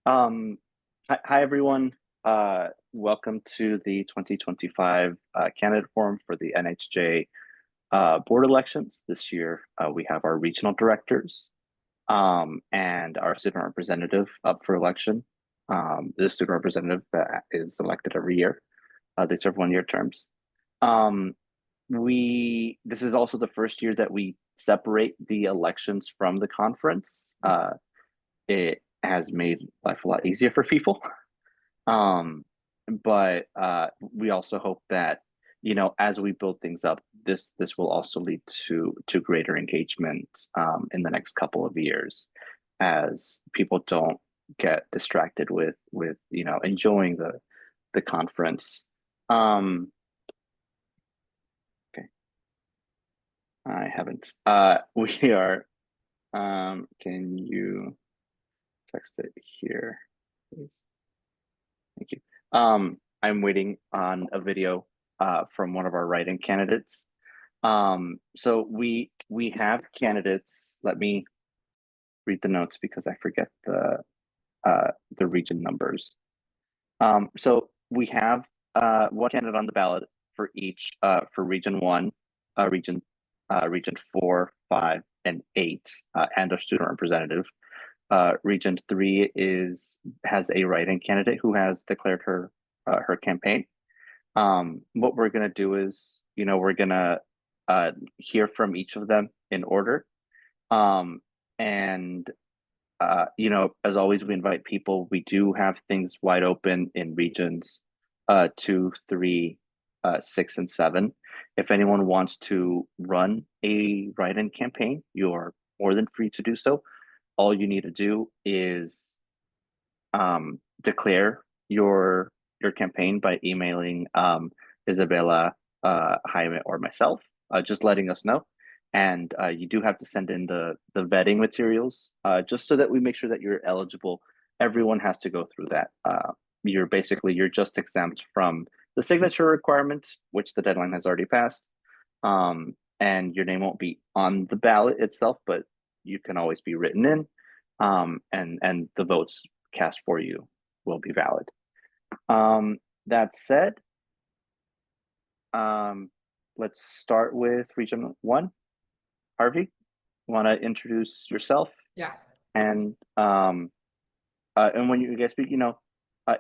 Um, hi everyone. Welcome to the 2025 candidate forum for the NHJ board elections. This year, we have our regional directors and our student representative up for election. The student representative is elected every year. They serve 1 year terms. Um, this is also the first year that we separate the elections from the conference. It has made life a lot easier for people. Um, but we also hope that, as we build things up, this will also lead to greater engagement in the next couple of years, as people don't get distracted with enjoying the conference. Okay, I haven't. We are. Can you text it here, please? Thank you. I'm waiting on a video from one of our write-in candidates. So we have candidates. Let me read the notes because I forget the region numbers. So we have one candidate on the ballot for each for region 1, region 4, 5, and 8, and a student representative. Region 3 has a write-in candidate who has declared her campaign. What we're gonna do is, we're gonna hear from each of them in order. And as always, we invite people. We do have things wide open in regions 2, 3, 6, and 7. If anyone wants to run a write-in campaign, you're more than free to do so. All you need to do is declare your campaign by emailing Isabella, Jaime, or myself, just letting us know. And you do have to send in the vetting materials, just so that we make sure that you're eligible. Everyone has to go through that. You're just exempt from the signature requirement, which the deadline has already passed. And your name won't be on the ballot itself, but you can always be written in, and the votes cast for you will be valid. That said, let's start with Region 1. Harvey, want to introduce yourself? Yeah. And when you guys speak,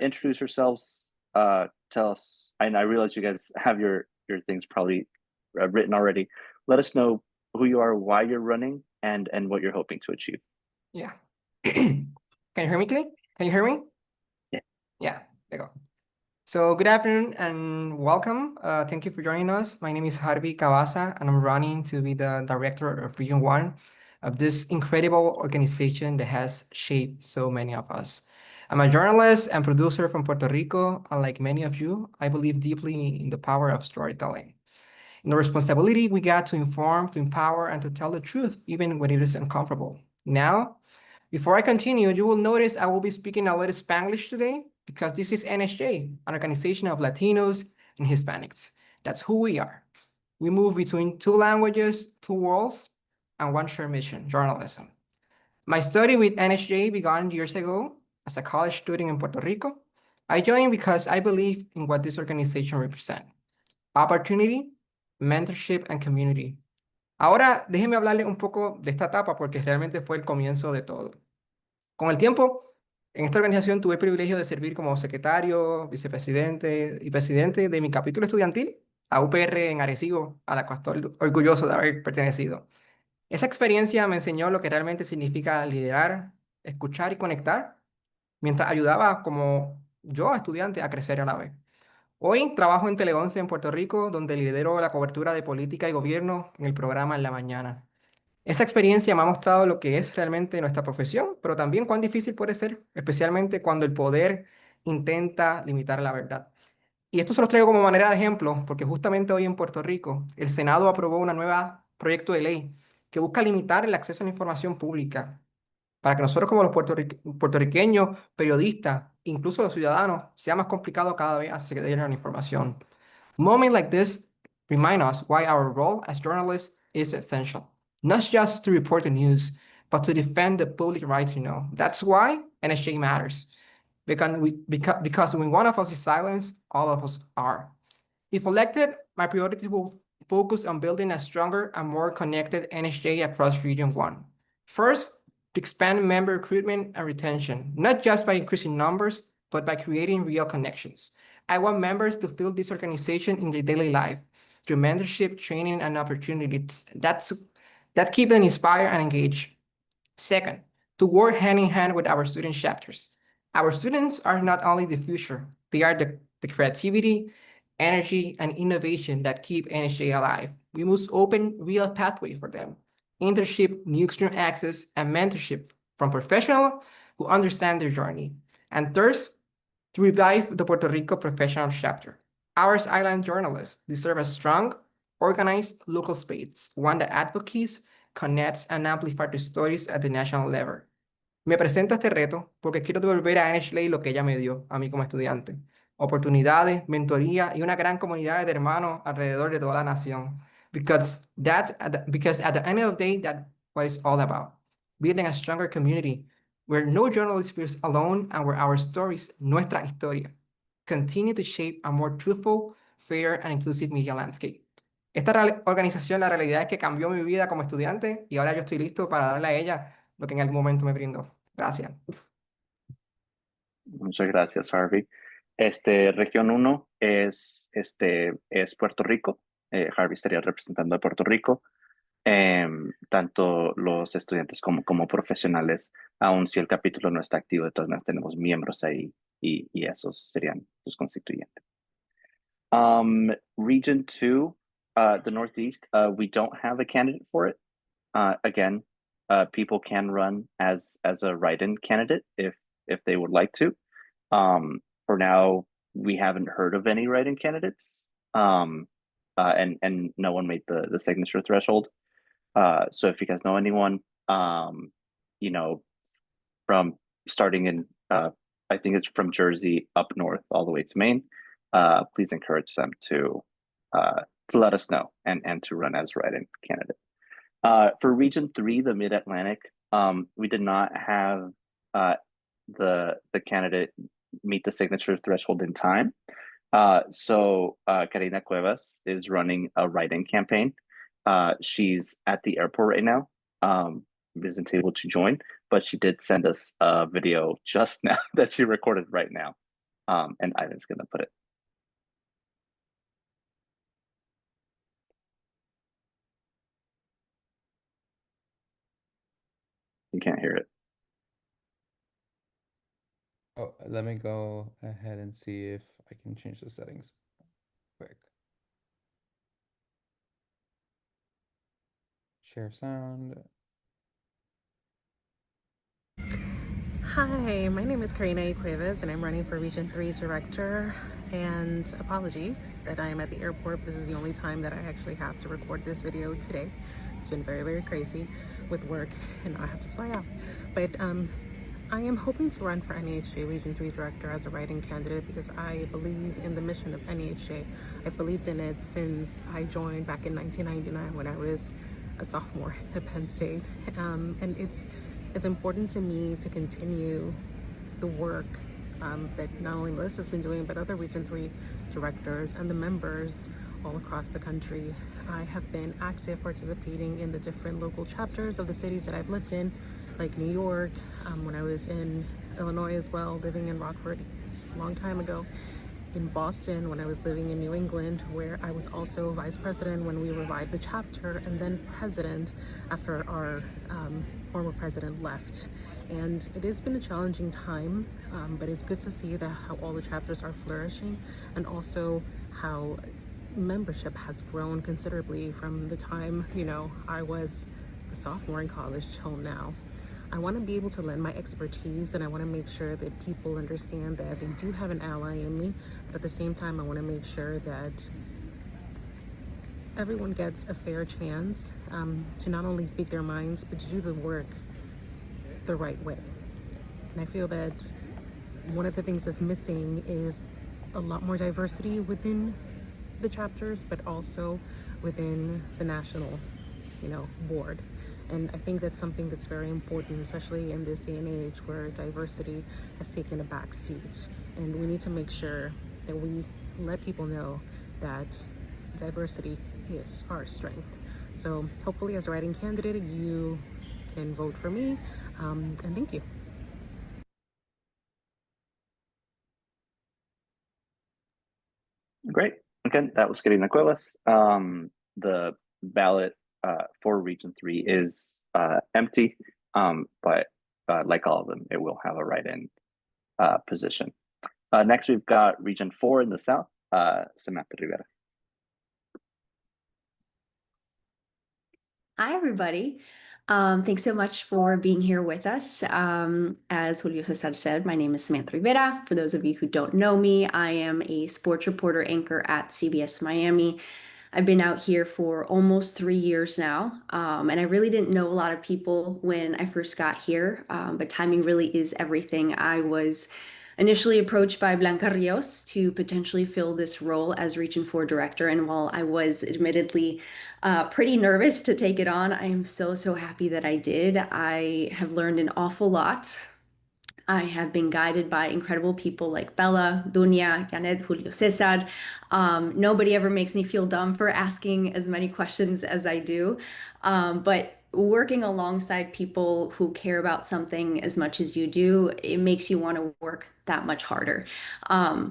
introduce yourselves. Tell us. And I realize you guys have your things probably written already. Let us know who you are, why you're running, and what you're hoping to achieve. Yeah. Can you hear me today? Can you hear me? Yeah. Yeah, there you go. So good afternoon and welcome. Thank you for joining us. My name is Harvey Cavazza, and I'm running to be the director of Region 1 of this incredible organization that has shaped so many of us. I'm a journalist and producer from Puerto Rico, and like many of you, I believe deeply in the power of storytelling. In the responsibility we got to inform, to empower, and to tell the truth, even when it is uncomfortable. Now, before I continue, you will notice I will be speaking a little Spanglish today because this is NHJ, an organization of Latinos and Hispanics. That's who we are. We move between two languages, two worlds, and one shared mission, journalism. My study with NHJ began years ago as a college student in Puerto Rico. I joined because I believe in what this organization represents: opportunity, mentorship, and community. Ahora déjenme hablarle un poco de esta etapa porque realmente fue el comienzo de todo. Con el tiempo, en esta organización tuve el privilegio de servir como secretario, vicepresidente y presidente de mi capítulo estudiantil, la UPR en Arecibo, a la cual estoy orgulloso de haber pertenecido. Esa experiencia me enseñó lo que realmente significa liderar, escuchar y conectar, mientras ayudaba como yo, estudiante, a crecer a la vez. Hoy trabajo en Tele 11 en Puerto Rico, donde lidero la cobertura de política y gobierno en el programa En la Mañana. Esa experiencia me ha mostrado lo que es realmente nuestra profesión, pero también cuán difícil puede ser, especialmente cuando el poder intenta limitar la verdad. Y esto se los traigo como manera de ejemplo, porque justamente hoy en Puerto Rico el Senado aprobó un nuevo proyecto de ley que busca limitar el acceso a la información pública para que nosotros como los puertorriqueños, periodistas, incluso los ciudadanos, sea más complicado cada vez acceder a la información. Moments like this remind us why our role as journalists is essential, not just to report the news, but to defend the public right to know. That's why NHJ matters. Because when one of us is silenced, all of us are. If elected, my priority will focus on building a stronger and more connected NHJ across Region 1. First, to expand member recruitment and retention, not just by increasing numbers, but by creating real connections. I want members to feel this organization in their daily life through mentorship, training, and opportunities that keep them inspired and engaged. Second, to work hand in hand with our student chapters. Our students are not only the future, they are the creativity, energy, and innovation that keep NHJ alive. We must open real pathways for them. Internship, new student access, and mentorship from professionals who understand their journey. And third, to revive the Puerto Rico professional chapter. Our island journalists deserve a strong, organized local space, one that advocates, connects, and amplifies the stories at the national level. Me presento a este reto porque quiero devolver a NHLA lo que ella me dio a mí como estudiante. Oportunidades, mentoría y una gran comunidad de hermanos alrededor de toda la nación. Because at the end of the day, that's what it's all about. Building a stronger community where no journalist feels alone and where our stories, nuestra historia, continue to shape a more truthful, fair, and inclusive media landscape. Esta organización, la realidad es que cambió mi vida como estudiante y ahora yo estoy listo para darle a ella lo que en algún momento me brindó. Gracias. Muchas gracias, Harvey. Región 1 es Puerto Rico. Harvey estaría representando a Puerto Rico. Tanto los estudiantes como profesionales, aun si el capítulo no está activo, de todas maneras tenemos miembros ahí y esos serían los constituyentes. Region 2, the Northeast, we don't have a candidate for it. Again, people can run as a write-in candidate if they would like to. For now, we haven't heard of any write-in candidates, and no one made the signature threshold. So if you guys know anyone, you know, from starting in, I think it's from Jersey up north all the way to Maine, please encourage them to let us know and to run as write-in candidate. For Region 3, the Mid-Atlantic, we did not have the candidate meet the signature threshold in time. So Karina Cuevas is running a write-in campaign. She's at the airport right now, isn't able to join, but she did send us a video just now that she recorded right now. And Ivan's gonna put it. You can't hear it. Oh, let me go ahead and see if I can change the settings quick. Share sound. Hi, my name is Karina Cuevas and I'm running for Region 3 Director. And apologies that I am at the airport. This is the only time that I actually have to record this video today. It's been very, very crazy with work and I have to fly out. But I am hoping to run for NEHJ Region 3 Director as a write-in candidate because I believe in the mission of NEHJ. I've believed in it since I joined back in 1999 when I was a sophomore at Penn State. And it's important to me to continue the work that not only Melissa has been doing, but other Region 3 directors and the members all across the country. I have been active participating in the different local chapters of the cities that I've lived in, like New York, when I was in Illinois as well, living in Rockford a long time ago, in Boston when I was living in New England, where I was also vice president when we revived the chapter, and then president after our former president left. And it has been a challenging time, but it's good to see that how all the chapters are flourishing, and also how membership has grown considerably from the time, you know, I was a sophomore in college till now. I want to be able to lend my expertise, and I want to make sure that people understand that they do have an ally in me, but at the same time I want to make sure that everyone gets a fair chance to not only speak their minds, but to do the work the right way. And I feel that one of the things that's missing is a lot more diversity within the chapters, but also within the national, you know, board. And I think that's something that's very important, especially in this day and age where diversity has taken a back seat. And we need to make sure that we let people know that diversity is our strength. So hopefully as a writing candidate, you can vote for me. And thank you. Great. Again, that was Karina Cuevas. The ballot for Region 3 is empty, but like all of them, it will have a write-in position. Next, we've got Region 4 in the South, Samantha Rivera. Hi, everybody. Thanks so much for being here with us. As Julio Cesar said, my name is Samantha Rivera. For those of you who don't know me, I am a sports reporter anchor at CBS Miami. I've been out here for almost 3 years now, and I really didn't know a lot of people when I first got here, but timing really is everything. I was initially approached by Blanca Rios to potentially fill this role as Region 4 director, and while I was admittedly pretty nervous to take it on, I am so happy that I did. I have learned an awful lot. I have been guided by incredible people like Bella, Dunia, Janet, Julio Cesar. Nobody ever makes me feel dumb for asking as many questions as I do. But working alongside people who care about something as much as you do, it makes you want to work that much harder.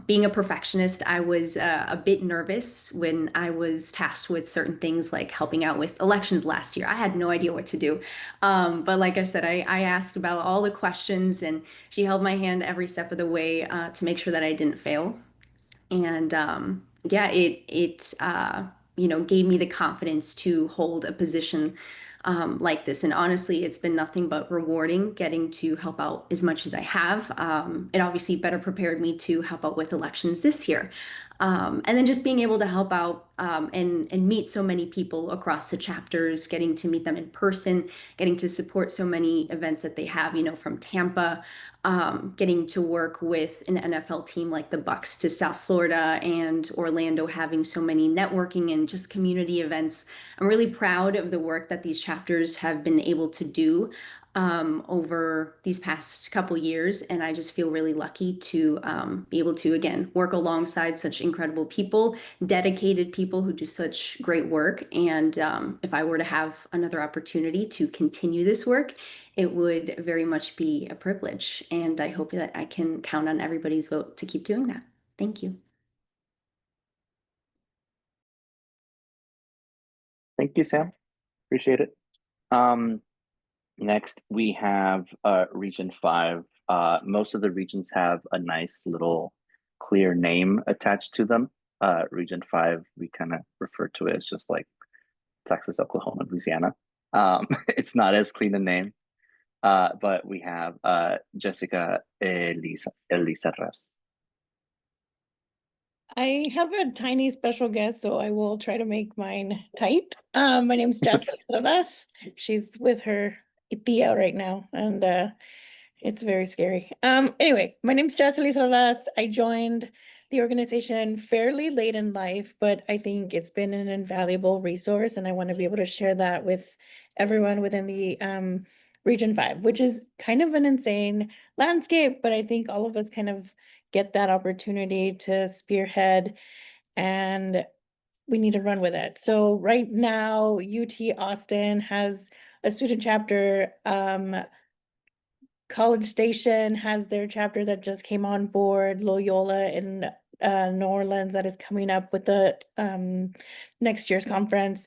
Being a perfectionist, I was a bit nervous when I was tasked with certain things like helping out with elections last year. I had no idea what to do. But like I said, I asked about all the questions and she held my hand every step of the way to make sure that I didn't fail. And yeah, it gave me the confidence to hold a position like this. And honestly, it's been nothing but rewarding getting to help out as much as I have. It obviously better prepared me to help out with elections this year. And then just being able to help out and meet so many people across the chapters, getting to meet them in person, getting to support so many events that they have, from Tampa, getting to work with an NFL team like the Bucks to South Florida and Orlando, having so many networking and just community events. I'm really proud of the work that these chapters have been able to do over these past couple years, and I just feel really lucky to be able to again work alongside such incredible people, dedicated people who do such great work. And if I were to have another opportunity to continue this work, it would very much be a privilege, and I hope that I can count on everybody's vote to keep doing that. Thank you. Thank you, Sam. Appreciate it. Next, we have Region 5. Most of the regions have a nice little clear name attached to them. Region 5, we kind of refer to it as just like Texas, Oklahoma, Louisiana. It's not as clean a name, but we have Jessica Elisa Ras. I have a tiny special guest, so I will try to make mine tight. My name's Jessica Ras. She's with her Thea right now, and it's very scary. Anyway, my name's Jessica Ras. I joined the organization fairly late in life, but I think it's been an invaluable resource, and I want to be able to share that with everyone within the Region 5, which is kind of an insane landscape, but I think all of us kind of get that opportunity to spearhead, and we need to run with it. So right now, UT Austin has a student chapter. College Station has their chapter that just came on board. Loyola in New Orleans that is coming up with the next year's conference.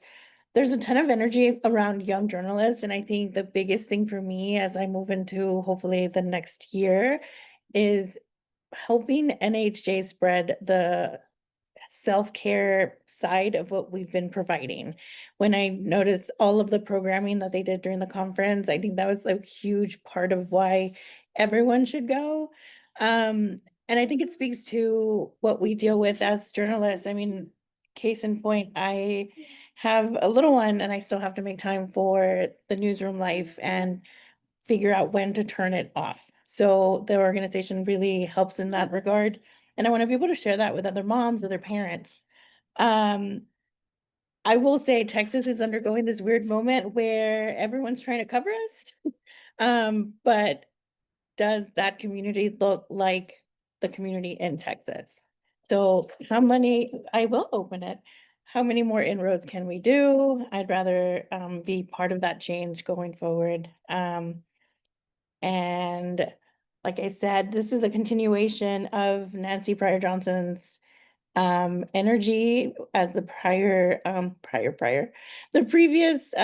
There's a ton of energy around young journalists, and I think the biggest thing for me as I move into hopefully the next year is helping NHJ spread the self-care side of what we've been providing. When I noticed all of the programming that they did during the conference, I think that was a huge part of why everyone should go. And I think it speaks to what we deal with as journalists. I mean, case in point, I have a little one and I still have to make time for the newsroom life and figure out when to turn it off. So the organization really helps in that regard. And I want to be able to share that with other moms, other parents. I will say Texas is undergoing this weird moment where everyone's trying to cover us. But does that community look like the community in Texas? So how many, I will open it. How many more inroads can we do? I'd rather be part of that change going forward. And like I said, this is a continuation of Nancy Pryor Johnson's energy as the the previous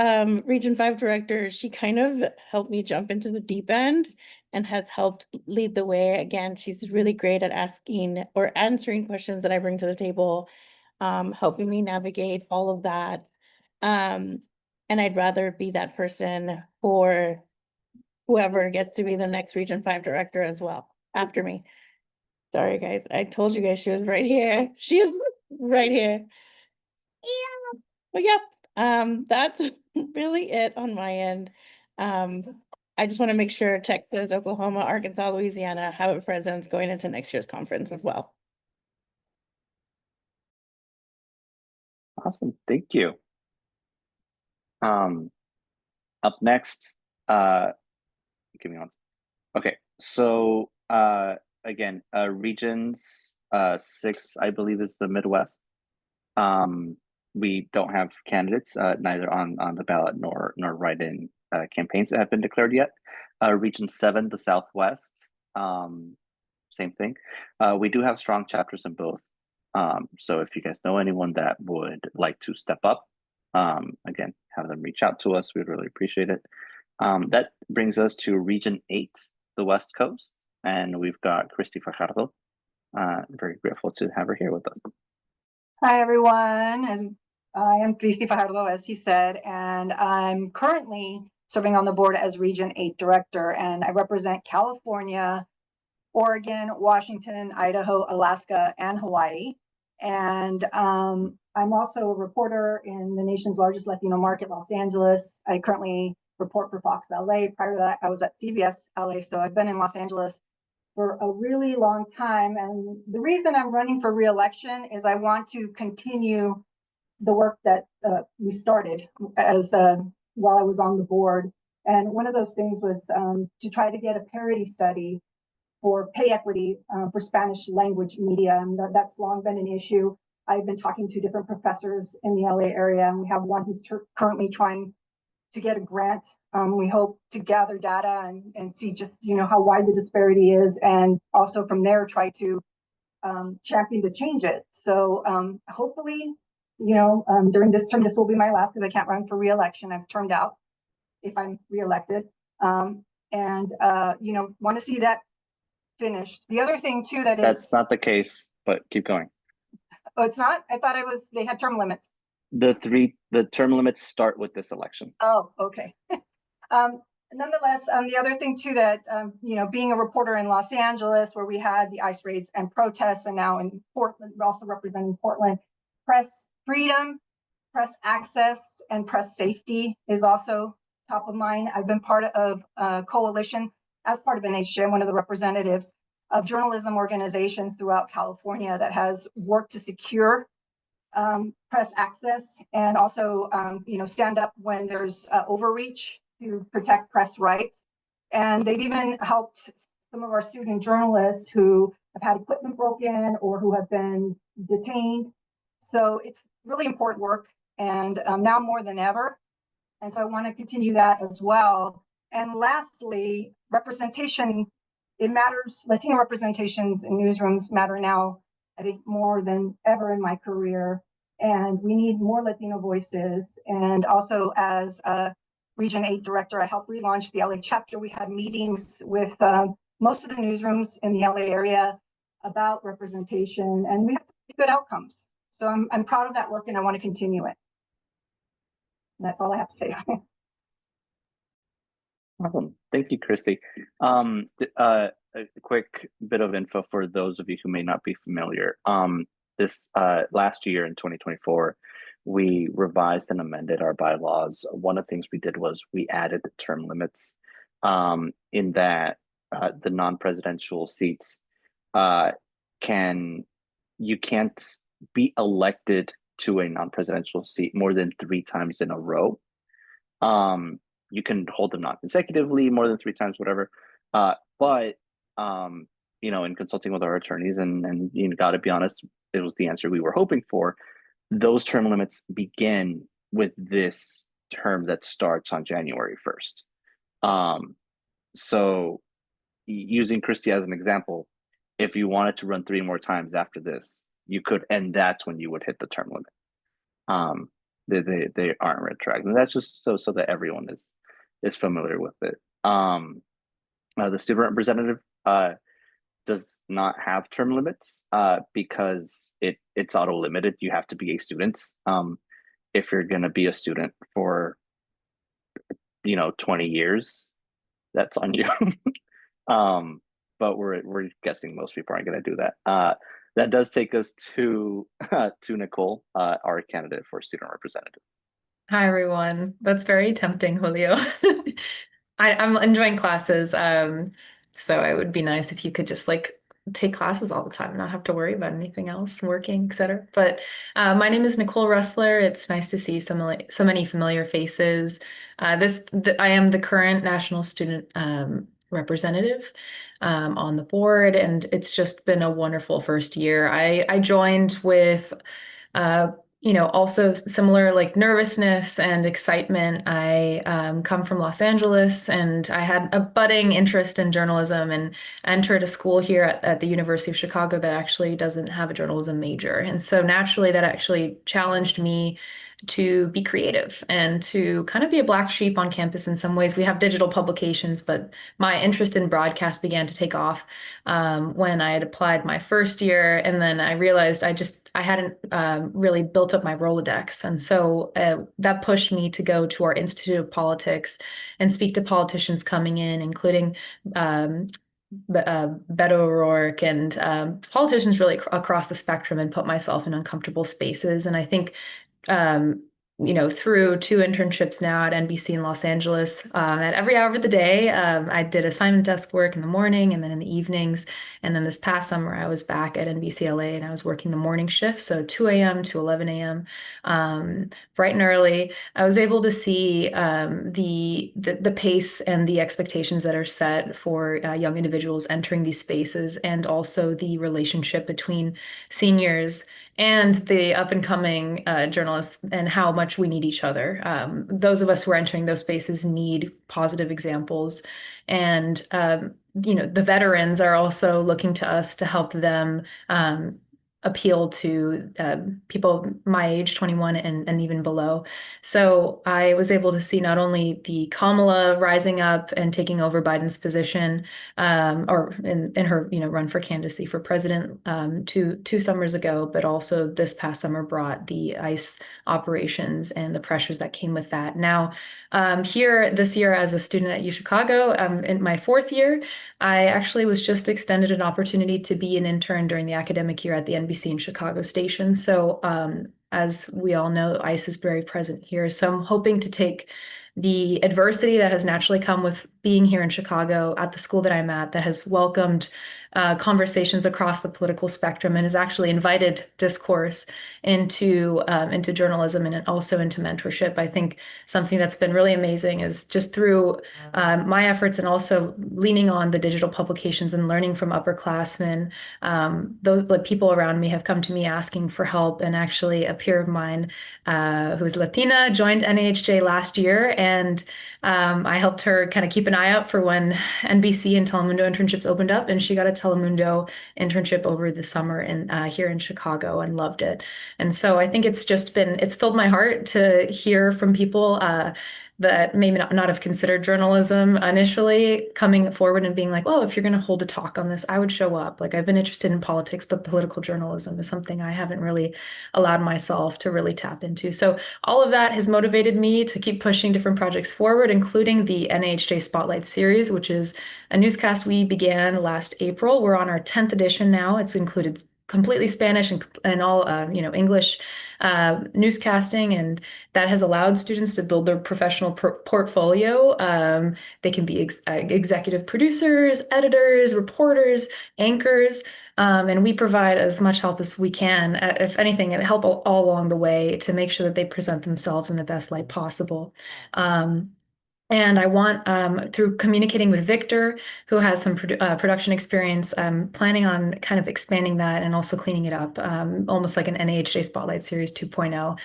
Region 5 director. She kind of helped me jump into the deep end and has helped lead the way. Again, she's really great at asking or answering questions that I bring to the table, helping me navigate all of that. And I'd rather be that person for whoever gets to be the next Region 5 director as well after me. Sorry, guys. I told you guys she was right here. She is right here. Yeah. But yep, that's really it on my end. I just want to make sure Texas, Oklahoma, Arkansas, Louisiana have a presence going into next year's conference as well. Awesome, thank you. Up next, give me one. Okay, so again, regions 6, I believe, is the Midwest. We don't have candidates, neither on the ballot nor write-in campaigns that have been declared yet. Region 7, the Southwest, same thing. We do have strong chapters in both. So if you guys know anyone that would like to step up, again, have them reach out to us. We'd really appreciate it. That brings us to Region 8, the West Coast, and we've got Christy Fajardo. Very grateful to have her here with us. Hi, everyone. As I am Christy Fajardo, as he said, and I'm currently serving on the board as Region 8 Director, and I represent California, Oregon, Washington, Idaho, Alaska, and Hawaii. And I'm also a reporter in the nation's largest Latino market, Los Angeles. I currently report for Fox LA. Prior to that, I was at CBS LA, so I've been in Los Angeles for a really long time. And the reason I'm running for re-election is I want to continue the work that we started as while I was on the board. And one of those things was to try to get a parity study for pay equity for Spanish language media. And that's long been an issue. I've been talking to different professors in the LA area, and we have one who's currently trying to get a grant. We hope to gather data and see just, how wide the disparity is, and also from there try to champion to change it. So hopefully, during this term, this will be my last because I can't run for re-election. I've turned out if I'm re-elected, and want to see that finished. The other thing too that is— That's not the case, but keep going. Oh, it's not? I thought they had term limits. The term limits start with this election. Oh, okay. Nonetheless, the other thing too that, being a reporter in Los Angeles, where we had the ICE raids and protests, and now in Portland, we're also representing Portland, press freedom, press access, and press safety is also top of mind. I've been part of a coalition as part of NHJ, one of the representatives of journalism organizations throughout California that has worked to secure press access, and also, stand up when there's overreach to protect press rights. And they've even helped some of our student journalists who have had equipment broken or who have been detained. So it's really important work, and now more than ever. And so I want to continue that as well. And lastly, representation, it matters. Latino representations in newsrooms matter now, I think, more than ever in my career. And we need more Latino voices. And also, as a Region 8 director, I helped relaunch the LA chapter. We had meetings with most of the newsrooms in the LA area about representation, and we had good outcomes. So I'm proud of that work, and I want to continue it. And that's all I have to say. Awesome. Thank you, Christy. A quick bit of info for those of you who may not be familiar. This last year in 2024, we revised and amended our bylaws. One of the things we did was we added the term limits in that the non-presidential seats you can't be elected to a non-presidential seat more than 3 times in a row. You can hold them non-consecutively more than 3 times, whatever. But in consulting with our attorneys, and you got to be honest, it was the answer we were hoping for. Those term limits begin with this term that starts on January 1st. So using Christy as an example, if you wanted to run 3 more times after this, you could, and that's when you would hit the term limit. They aren't retroactive, and that's just so that everyone is familiar with it. The student representative does not have term limits because it's auto limited. You have to be a student. If you're going to be a student for 20 years, that's on you. But we're guessing most people aren't going to do that. That does take us to Nicole, our candidate for student representative. Hi, everyone. That's very tempting, Julio. I'm enjoying classes, so it would be nice if you could just take classes all the time and not have to worry about anything else, working, etc. But my name is Nicole Rustler. It's nice to see so many familiar faces. I am the current national student representative on the board, and it's just been a wonderful first year. I joined with also similar nervousness and excitement. I come from Los Angeles, and I had a budding interest in journalism and entered a school here at the University of Chicago that actually doesn't have a journalism major. And so naturally that actually challenged me to be creative and to kind of be a black sheep on campus in some ways. We have digital publications, but my interest in broadcast began to take off when I had applied my first year. And then I realized I hadn't really built up my Rolodex. And so that pushed me to go to our Institute of Politics and speak to politicians coming in, including Beto O'Rourke and politicians really across the spectrum, and put myself in uncomfortable spaces. And I think through 2 internships now at NBC in Los Angeles, at every hour of the day, I did assignment desk work in the morning and then in the evenings. And then this past summer, I was back at NBC LA and I was working the morning shift, so 2 a.m. to 11 a.m., bright and early. I was able to see the pace and the expectations that are set for young individuals entering these spaces, and also the relationship between seniors and the up-and-coming journalists, and how much we need each other. Those of us who are entering those spaces need positive examples. And, the veterans are also looking to us to help them appeal to people my age, 21 and even below. So I was able to see not only the Kamala rising up and taking over Biden's position, or in her run for candidacy for president two summers ago, but also this past summer brought the ICE operations and the pressures that came with that. Now, here this year as a student at UChicago, in my 4th year, I actually was just extended an opportunity to be an intern during the academic year at the NBC in Chicago station. So as we all know, ICE is very present here. So I'm hoping to take the adversity that has naturally come with being here in Chicago at the school that I'm at, that has welcomed conversations across the political spectrum and has actually invited discourse into journalism and also into mentorship. I think something that's been really amazing is just through my efforts and also leaning on the digital publications and learning from upperclassmen. Those people around me have come to me asking for help, and actually a peer of mine who is Latina joined NAHJ last year, and I helped her kind of keep an eye out for when NBC and Telemundo internships opened up, and she got a Telemundo internship over the summer here in Chicago and loved it. And so I think it's filled my heart to hear from people that maybe not have considered journalism initially, coming forward and being like, oh, if you're going to hold a talk on this, I would show up. I've been interested in politics, but political journalism is something I haven't really allowed myself to really tap into. So all of that has motivated me to keep pushing different projects forward, including the NAHJ Spotlight series, which is a newscast we began last April. We're on our 10th edition now. It's included completely Spanish and all English newscasting, and that has allowed students to build their professional portfolio. They can be executive producers, editors, reporters, anchors, and we provide as much help as we can. If anything, help all along the way to make sure that they present themselves in the best light possible. And I want, through communicating with Victor, who has some production experience, I'm planning on kind of expanding that and also cleaning it up, almost like an NAHJ Spotlight Series 2.0,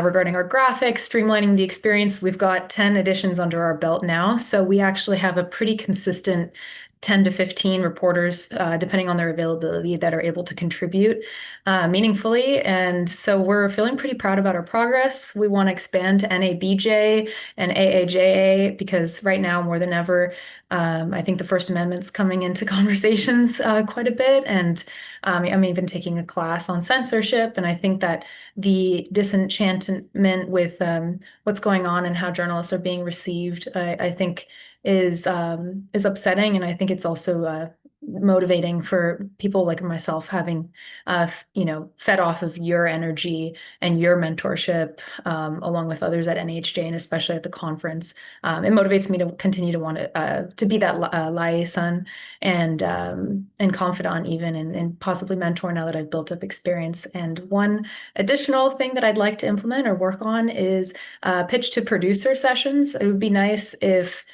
regarding our graphics, streamlining the experience. We've got 10 editions under our belt now, so we actually have a pretty consistent 10 to 15 reporters, depending on their availability, that are able to contribute meaningfully. And so we're feeling pretty proud about our progress. We want to expand to NABJ and AAJA because right now, more than ever, I think the First Amendment's coming into conversations quite a bit. And I'm even taking a class on censorship. And I think that the disenchantment with what's going on and how journalists are being received, I think is upsetting, and I think it's also motivating for people like myself, having fed off of your energy and your mentorship, along with others at NHJ and especially at the conference. It motivates me to continue to want to be that liaison and confidant even, and possibly mentor now that I've built up experience. And one additional thing that I'd like to implement or work on is pitch to producer sessions. It would be nice if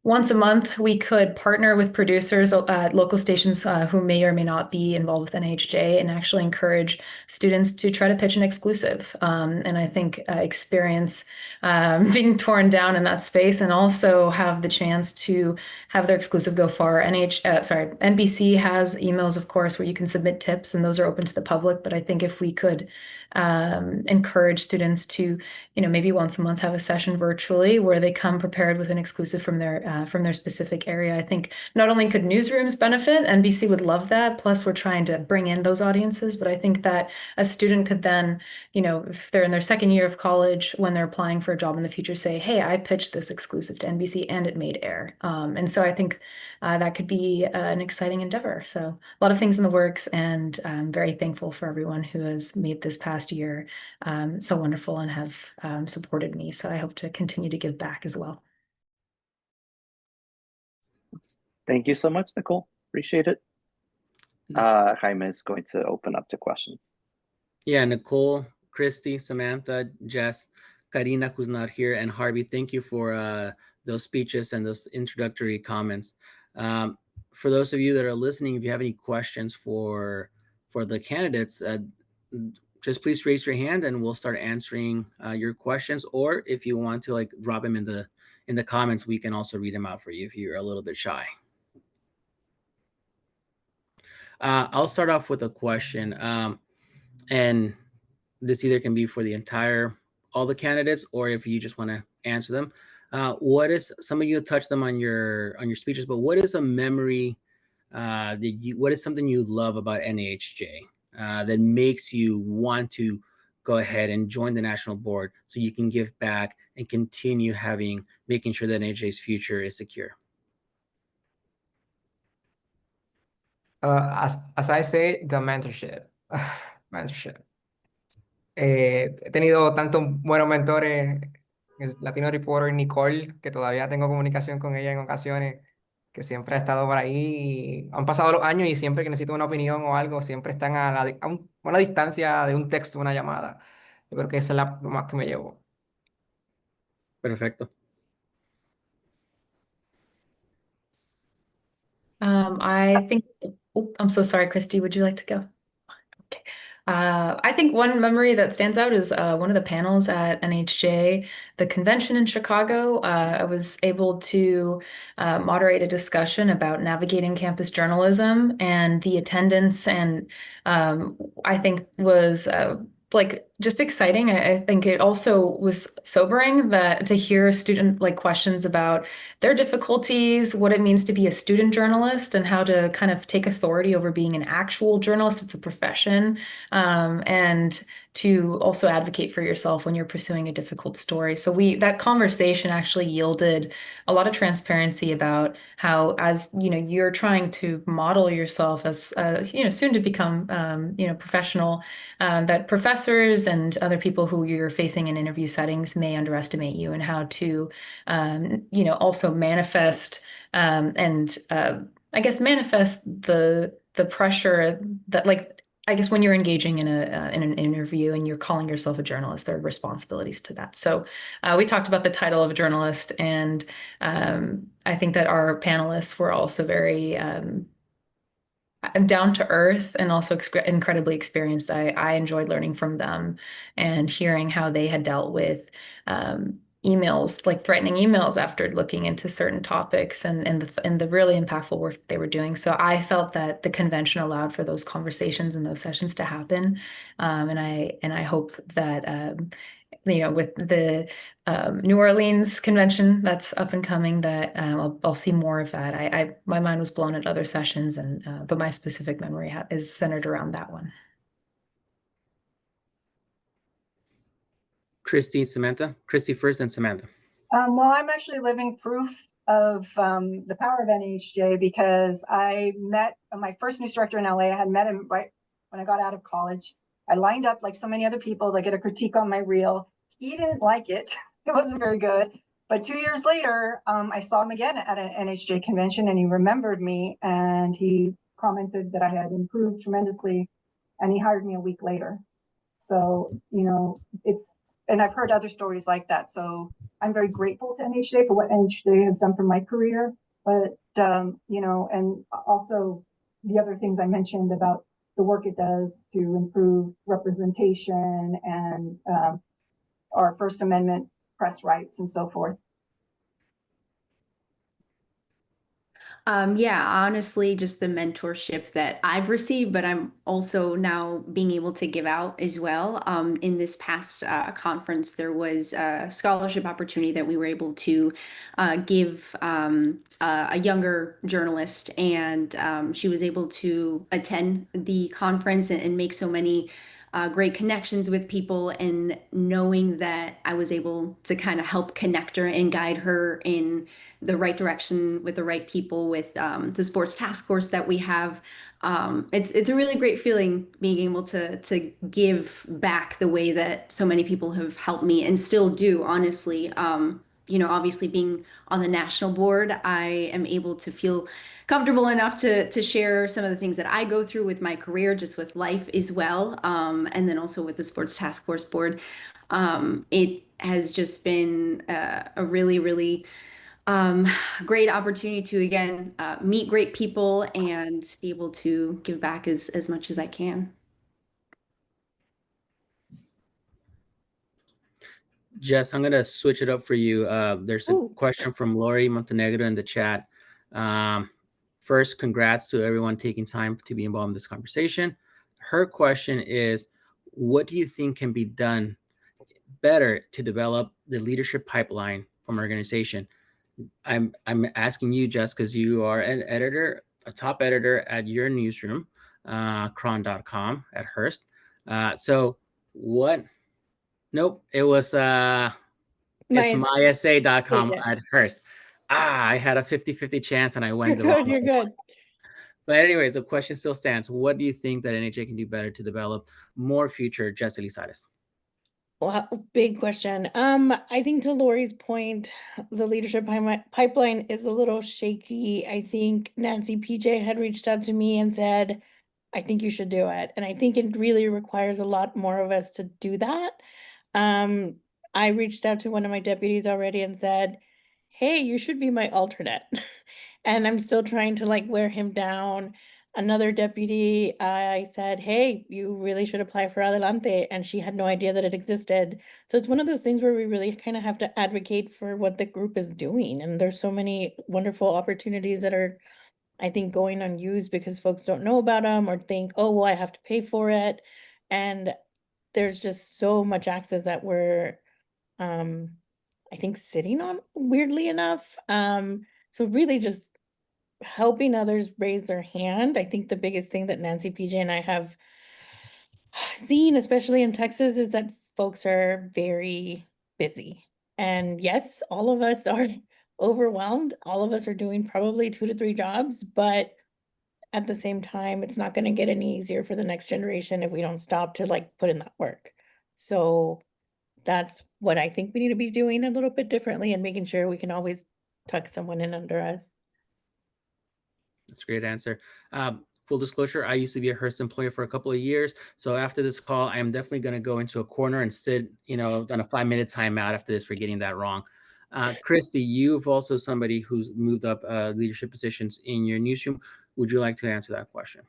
once a month, we could partner with producers at local stations who may or may not be involved with NHJ and actually encourage students to try to pitch an exclusive. And I think experience being torn down in that space, and also have the chance to have their exclusive go far. NBC has emails, of course, where you can submit tips, and those are open to the public. But I think if we could encourage students to, maybe once a month have a session virtually where they come prepared with an exclusive from their specific area. I think not only could newsrooms benefit, NBC would love that. Plus, we're trying to bring in those audiences. But I think that a student could then, if they're in their second year of college, when they're applying for a job in the future, say, hey, I pitched this exclusive to NBC and it made air. And so I think that could be an exciting endeavor. So a lot of things in the works, and I'm very thankful for everyone who has made this past year so wonderful and have supported me. So I hope to continue to give back as well. Thank you so much, Nicole. Appreciate it. Jaime is going to open up to questions. Yeah, Nicole, Christy, Samantha, Jess, Karina, who's not here, and Harvey, thank you for those speeches and those introductory comments. For those of you that are listening, if you have any questions for the candidates, just please raise your hand and we'll start answering your questions. Or if you want to drop them in the comments, we can also read them out for you if you're a little bit shy. I'll start off with a question, and this either can be for all the candidates, or if you just want to answer them. What is, some of you touched them on your speeches, but what is a memory what is something you love about NAHJ that makes you want to go ahead and join the national board so you can give back and continue making sure that NAHJ's future is secure? As I say, the mentorship. Mentorship. He tenido tantos buenos mentores, el Latino Reporter Nicole, que todavía tengo comunicación con ella en ocasiones, que siempre ha estado por ahí. Han pasado los años y siempre que necesito una opinión o algo, siempre están a una distancia de un texto, una llamada. Yo creo que esa es lo más que me llevo. Perfecto. I think, I'm so sorry, Christy, would you like to go? Okay. I think one memory that stands out is one of the panels at NHJ, the convention in Chicago. I was able to moderate a discussion about navigating campus journalism, and the attendance, and I think was just exciting. I think it also was sobering that to hear student like questions about their difficulties, what it means to be a student journalist, and how to kind of take authority over being an actual journalist. It's a profession, and to also advocate for yourself when you're pursuing a difficult story. So that conversation actually yielded a lot of transparency about how, as you know, you're trying to model yourself as soon to become professional, that professors and other people who you're facing in interview settings may underestimate you, and how to also manifest and I guess manifest the pressure that, like, I guess when you're engaging in an interview and you're calling yourself a journalist, there are responsibilities to that. So we talked about the title of a journalist, and I think that our panelists were also very down to earth and also incredibly experienced. I enjoyed learning from them and hearing how they had dealt with emails, like threatening emails after looking into certain topics, and the really impactful work they were doing. So I felt that the convention allowed for those conversations and those sessions to happen. And I hope that with the New Orleans convention that's up and coming, that I'll see more of that. My mind was blown at other sessions, but my specific memory is centered around that one. Christy, Samantha. Christy first, and Samantha. Well, I'm actually living proof of the power of NHJ, because I met my first news director in LA. I had met him right when I got out of college. I lined up like so many other people to get a critique on my reel. He didn't like it. It wasn't very good. But 2 years later, I saw him again at an NHJ convention, and he remembered me, and he commented that I had improved tremendously, and he hired me a week later. So, and I've heard other stories like that. So I'm very grateful to NHJ for what NHJ has done for my career. But, and also the other things I mentioned about the work it does to improve representation and our First Amendment press rights and so forth. Yeah, honestly, just the mentorship that I've received, but I'm also now being able to give out as well. In this past conference, there was a scholarship opportunity that we were able to give a younger journalist, and she was able to attend the conference and make so many great connections with people, and knowing that I was able to kind of help connect her and guide her in the right direction with the right people, with the sports task force that we have. It's a really great feeling being able to give back the way that so many people have helped me and still do, honestly. Obviously being on the national board, I am able to feel comfortable enough to share some of the things that I go through with my career, just with life as well. And then also with the Sports Task Force Board. It has just been a really, really great opportunity to, again, meet great people and be able to give back as much as I can. Jess, I'm going to switch it up for you. There's a question from Lori Montenegro in the chat. First, congrats to everyone taking time to be involved in this conversation. Her question is, what do you think can be done better to develop the leadership pipeline from an organization? I'm asking you, Jess, because you are an editor, a top editor at your newsroom, cron.com at Hearst. So what? Nope, it was it's mysa.com at Hearst. I had a 50-50 chance and I went the wrong way. You're good. But anyways, the question still stands. What do you think that NHJ can do better to develop more future Jess Elizaldes? Well, big question. I think to Lori's point, the leadership pipeline is a little shaky. I think Nancy PJ had reached out to me and said, I think you should do it. And I think it really requires a lot more of us to do that. I reached out to one of my deputies already and said, hey, you should be my alternate. And I'm still trying to wear him down. Another deputy, I said, hey, you really should apply for Adelante. And she had no idea that it existed. So it's one of those things where we really kind of have to advocate for what the group is doing. And there's so many wonderful opportunities that are, I think, going unused because folks don't know about them or think, oh, well, I have to pay for it. And there's just so much access that we're, I think, sitting on, weirdly enough. So really just helping others raise their hand. I think the biggest thing that Nancy, PJ, and I have seen, especially in Texas, is that folks are very busy. And yes, all of us are overwhelmed. All of us are doing probably 2 to 3 jobs, but at the same time, it's not going to get any easier for the next generation if we don't stop to like put in that work. So that's what I think we need to be doing a little bit differently and making sure we can always tuck someone in under us. That's a great answer. Full disclosure, I used to be a Hearst employee for a couple of years. So after this call, I am definitely going to go into a corner and sit, on a 5-minute timeout after this for getting that wrong. Christy, you've also somebody who's moved up leadership positions in your newsroom. Would you like to answer that question?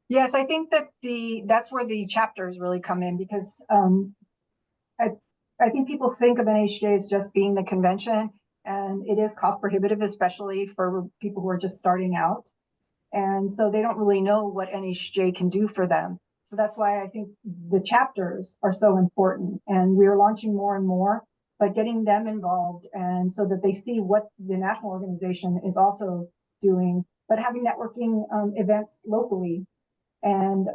Yes, I think that that's where the chapters really come in, because I think people think of NHJ as just being the convention, and it is cost prohibitive, especially for people who are just starting out. And so they don't really know what NHJ can do for them. So that's why I think the chapters are so important, and we're launching more and more, but getting them involved, and so that they see what the national organization is also doing, but having networking events locally, and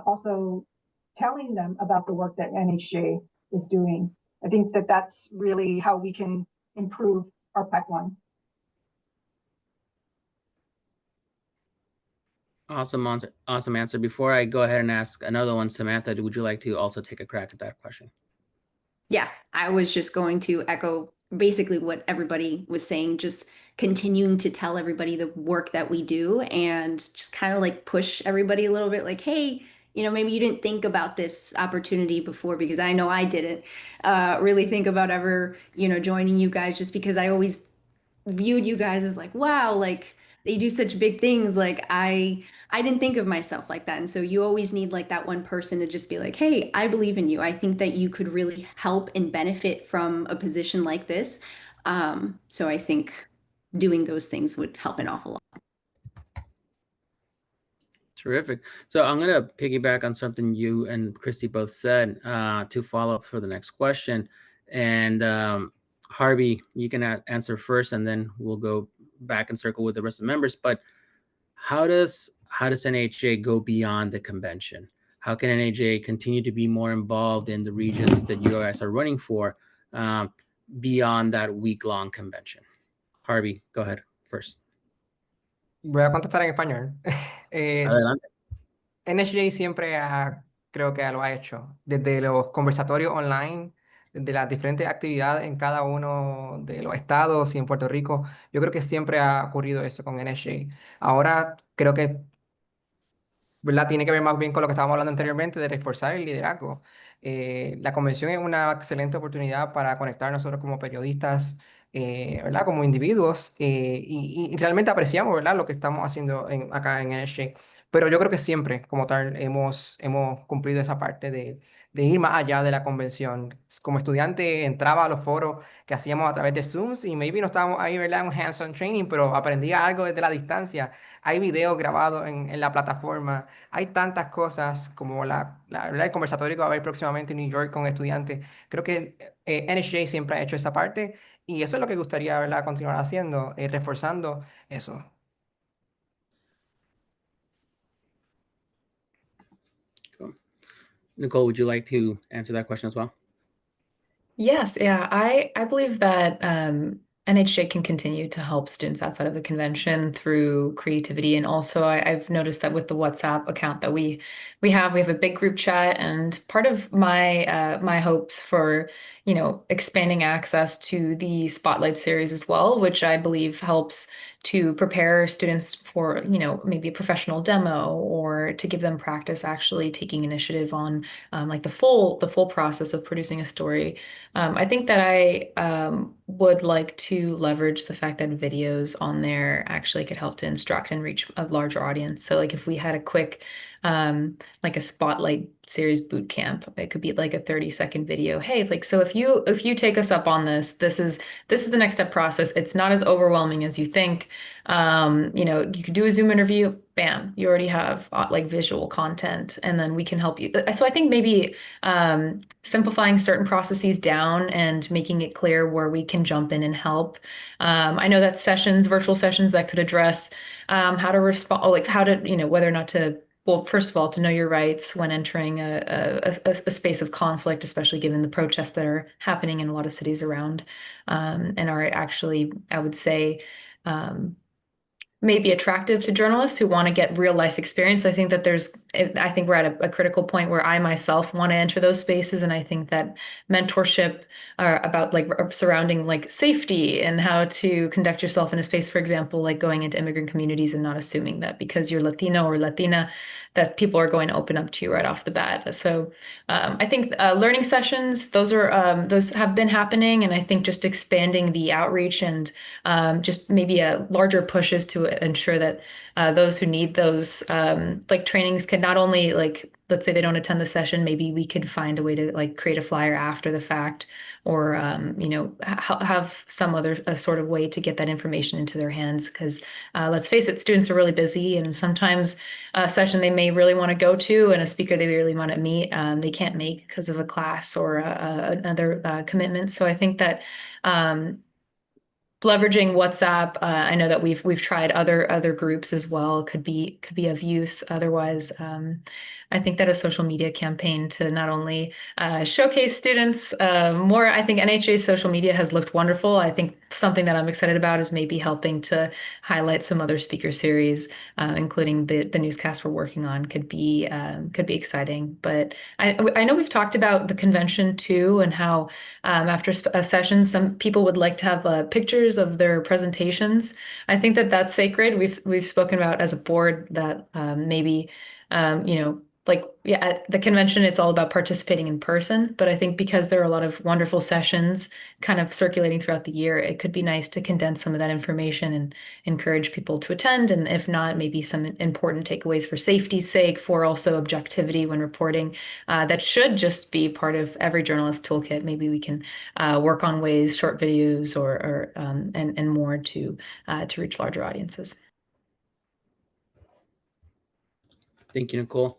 also telling them about the work that NHJ is doing. I think that that's really how we can improve our pipeline. Awesome answer. Before I go ahead and ask another one, Samantha, would you like to also take a crack at that question? Yeah, I was just going to echo basically what everybody was saying, just continuing to tell everybody the work that we do and just kind of like push everybody a little bit like, hey, maybe you didn't think about this opportunity before, because I know I didn't really think about ever, joining you guys, just because I always viewed you guys as like, wow, like they do such big things. Like I didn't think of myself like that. And so you always need like that one person to just be like, hey, I believe in you. I think that you could really help and benefit from a position like this. So I think doing those things would help an awful lot. Terrific. So I'm going to piggyback on something you and Christy both said to follow up for the next question. And Harvey, you can answer first, and then we'll go back and circle with the rest of the members. But how does NHJ go beyond the convention? How can NHJ continue to be more involved in the regions that you guys are running for beyond that week-long convention? Harvey, go ahead first. Voy a contestar en español. Adelante. NHJ siempre creo que lo ha hecho, desde los conversatorios online, desde las diferentes actividades en cada uno de los estados y en Puerto Rico. Yo creo que siempre ha ocurrido eso con NHJ. Ahora creo que, ¿verdad? Tiene que ver más bien con lo que estábamos hablando anteriormente de reforzar el liderazgo. La convención es una excelente oportunidad para conectar nosotros como periodistas, ¿verdad? Como individuos, y realmente apreciamos, ¿verdad? Lo que estamos haciendo acá en NHJ. Pero yo creo que siempre, como tal, hemos cumplido esa parte de ir más allá de la convención. Como estudiante entraba a los foros que hacíamos a través de Zooms y maybe no estábamos ahí, ¿verdad? En un hands-on training, pero aprendía algo desde la distancia. Hay videos grabados en la plataforma. Hay tantas cosas como ¿verdad? El conversatorio que va a haber próximamente en New York con estudiantes. Creo que NHJ siempre ha hecho esa parte, y eso es lo que gustaría, ¿verdad? Continuar haciendo, reforzando eso. Cool. Nicole, would you like to answer that question as well? Yes, yeah, I believe that NHJ can continue to help students outside of the convention through creativity. And also I've noticed that with the WhatsApp account that we have a big group chat, and part of my my hopes for, expanding access to the Spotlight series as well, which I believe helps to prepare students for, maybe a professional demo, or to give them practice actually taking initiative on like the full process of producing a story. I think that I would like to leverage the fact that videos on there actually could help to instruct and reach a larger audience. So like if we had a quick like a spotlight series boot camp. It could be like a 30-second video. Hey, like, so if you take us up on this, this is the next step process. It's not as overwhelming as you think. You could do a Zoom interview, bam, you already have like visual content, and then we can help you. So I think maybe simplifying certain processes down and making it clear where we can jump in and help. I know that virtual sessions that could address how to respond, like how to, whether or not to, well, first of all, to know your rights when entering a space of conflict, especially given the protests that are happening in a lot of cities around, and are actually, I would say, may be attractive to journalists who want to get real life experience. I think we're at a critical point where I myself want to enter those spaces. And I think that mentorship about like surrounding like safety and how to conduct yourself in a space, for example, like going into immigrant communities and not assuming that because you're Latino or Latina, that people are going to open up to you right off the bat. So I think learning sessions, those have been happening. And I think just expanding the outreach and just maybe a larger pushes to ensure that those who need those like trainings can not only, like, let's say they don't attend the session, maybe we could find a way to like create a flyer after the fact, or have some other sort of way to get that information into their hands. Because let's face it, students are really busy, and sometimes a session they may really want to go to and a speaker they really want to meet, they can't make because of a class or another commitment. So I think that leveraging WhatsApp, I know that we've tried other groups as well, could be of use. Otherwise, I think that a social media campaign to not only showcase students more, I think NHA's social media has looked wonderful. I think something that I'm excited about is maybe helping to highlight some other speaker series, including the newscast we're working on, could be exciting. But I know we've talked about the convention too, and how after a session, some people would like to have pictures of their presentations. I think that that's sacred. We've spoken about as a board that maybe like, yeah, at the convention, it's all about participating in person. But I think because there are a lot of wonderful sessions kind of circulating throughout the year, it could be nice to condense some of that information and encourage people to attend. And if not, maybe some important takeaways for safety's sake, for also objectivity when reporting, that should just be part of every journalist toolkit. Maybe we can work on ways, short videos or and more to reach larger audiences. Thank you, Nicole.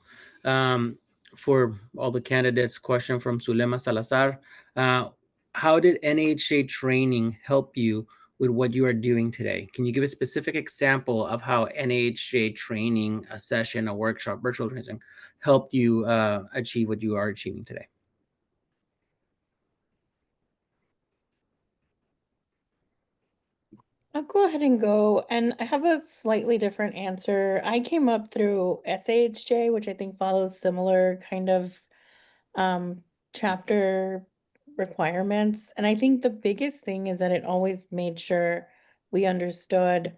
For all the candidates, question from Zulema Salazar. How did NHA training help you with what you are doing today? Can you give a specific example of how NHA training, a session, a workshop, virtual training, helped you achieve what you are achieving today? I'll go ahead and go, and I have a slightly different answer. I came up through SAHJ, which I think follows similar kind of chapter requirements. And I think the biggest thing is that it always made sure we understood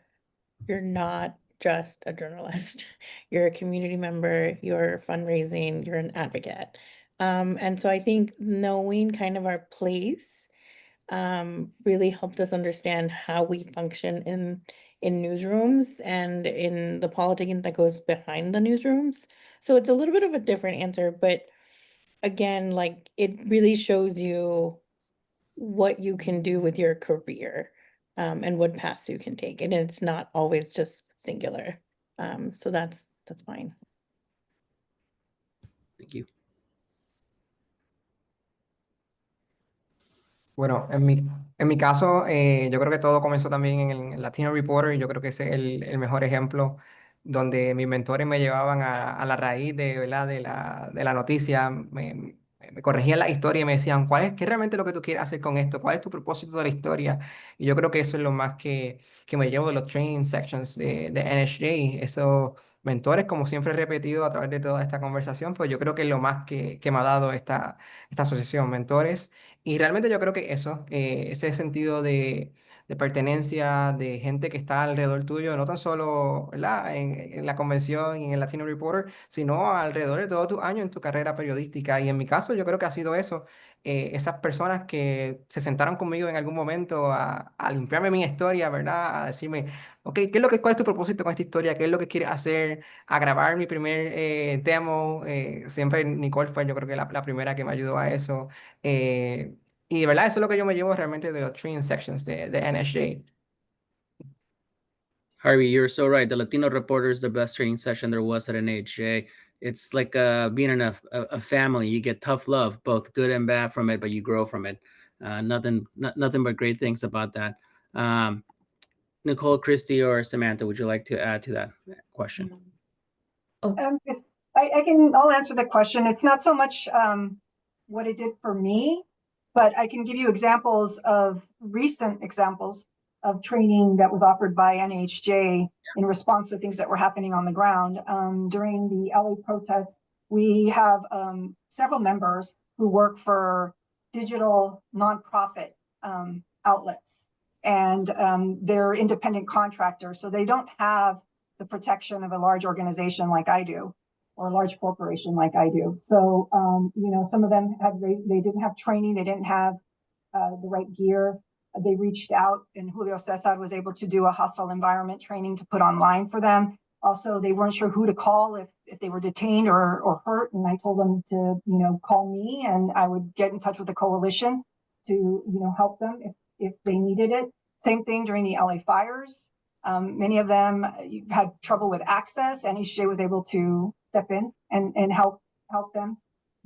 you're not just a journalist. You're a community member, you're fundraising, you're an advocate. And so I think knowing kind of our place really helped us understand how we function in newsrooms and in the politicking that goes behind the newsrooms. So it's a little bit of a different answer, but again, like, it really shows you what you can do with your career, and what paths you can take, and it's not always just singular. So that's fine. Thank you. Bueno, en mi caso, yo creo que todo comenzó también en el Latino Reporter, y yo creo que ese es el mejor ejemplo donde mis mentores me llevaban a la raíz ¿verdad? De la noticia, me corregían la historia y me decían, ¿qué es realmente lo que tú quieres hacer con esto? ¿Cuál es tu propósito de la historia? Y yo creo que eso es lo más que me llevo de los training sections de NHJ. Esos mentores, como siempre he repetido a través de toda esta conversación, pues yo creo que es lo más que me ha dado esta asociación, mentores. Y realmente yo creo que eso, ese sentido de pertenencia, de gente que está alrededor tuyo, no tan solo, ¿verdad? En la convención y en el Latino Reporter, sino alrededor de todo tu año en tu carrera periodística. Y en mi caso, yo creo que ha sido eso. Esas personas que se sentaron conmigo en algún momento a limpiarme mi historia, ¿verdad? A decirme, ok, cuál es tu propósito con esta historia? ¿Qué es lo que quieres hacer? A grabar mi primer demo. Siempre Nicole fue, yo creo que la primera que me ayudó a eso. Eh, y de verdad, eso es lo que yo me llevo realmente de los training sections de NSJ. Harvey, you're so right. The Latino Reporter is the best training session there was at NHA. It's like being in a family. You get tough love, both good and bad from it, but you grow from it. Nothing but great things about that. Nicole, Christy, or Samantha, would you like to add to that question? Yes, I'll answer the question. It's not so much what it did for me, but I can give you recent examples of training that was offered by NHJ in response to things that were happening on the ground. During the LA protests, we have several members who work for digital nonprofit outlets, and they're independent contractors, so they don't have the protection of a large organization like I do, or a large corporation like I do. So, some of them they didn't have training, they didn't have the right gear. They reached out, and Julio Cesar was able to do a hostile environment training to put online for them. Also, they weren't sure who to call if they were detained or hurt, and I told them to, call me, and I would get in touch with the coalition to, help them if they needed it. Same thing during the LA fires. Many of them had trouble with access, and NHJ was able to step in and help them